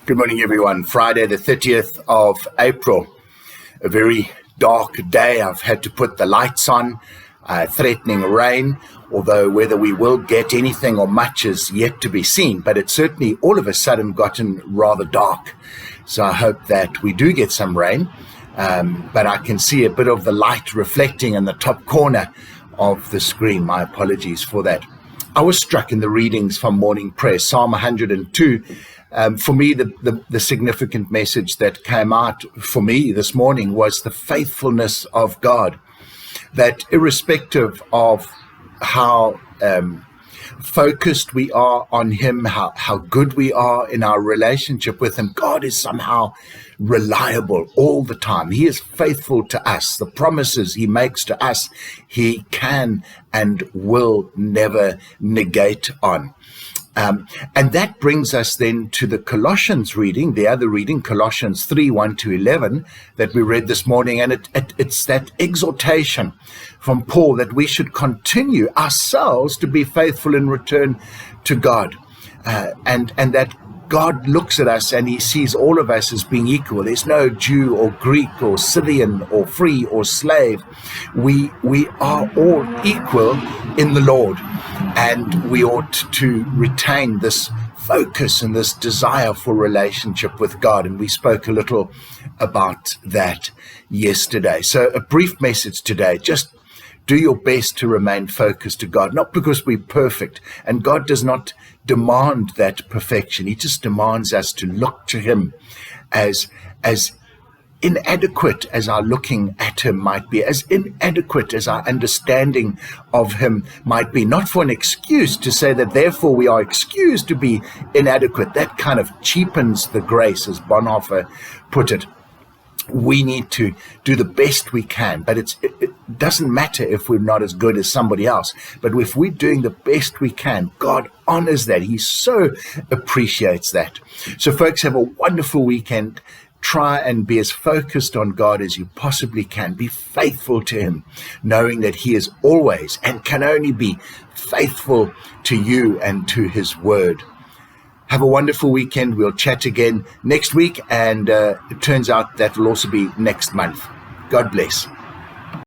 Good morning, everyone. Friday, the 30th of April, a very dark day. I've had to put the lights on, threatening rain, although whether we will get anything or much is yet to be seen. But it's certainly all of a sudden gotten rather dark. So I hope that we do get some rain. But I can see a bit of the light reflecting in the top corner of the screen. My apologies for that. I was struck in the readings from morning prayer, Psalm 102. For me, the significant message that came out for me this morning was the faithfulness of God, that irrespective of how focused we are on Him, how good we are in our relationship with Him, God is somehow reliable all the time. He is faithful to us. The promises He makes to us, He can and will never negate on. And that brings us then to the Colossians reading, the other reading, Colossians 3, 1-11, that we read this morning. And it's that exhortation from Paul that we should continue ourselves to be faithful in return to God. And that God looks at us and He sees all of us as being equal. There's no Jew or Greek or Scythian or free or slave. We are all equal in the Lord. And we ought to retain this focus and this desire for relationship with God. And we spoke a little about that yesterday. So a brief message today, just do your best to remain focused to God, not because we're perfect. And God does not demand that perfection. He just demands us to look to Him as inadequate as our looking at Him might be, as inadequate as our understanding of Him might be, not for an excuse to say that therefore we are excused to be inadequate. That kind of cheapens the grace, as Bonhoeffer put it. We need to do the best we can, but it doesn't matter if we're not as good as somebody else. But if we're doing the best we can, God honors that. He so appreciates that. So folks, have a wonderful weekend. Try and be as focused on God as you possibly can. Be faithful to Him, knowing that He is always and can only be faithful to you and to His word. Have a wonderful weekend. We'll chat again next week, and it turns out that will also be next month. God bless.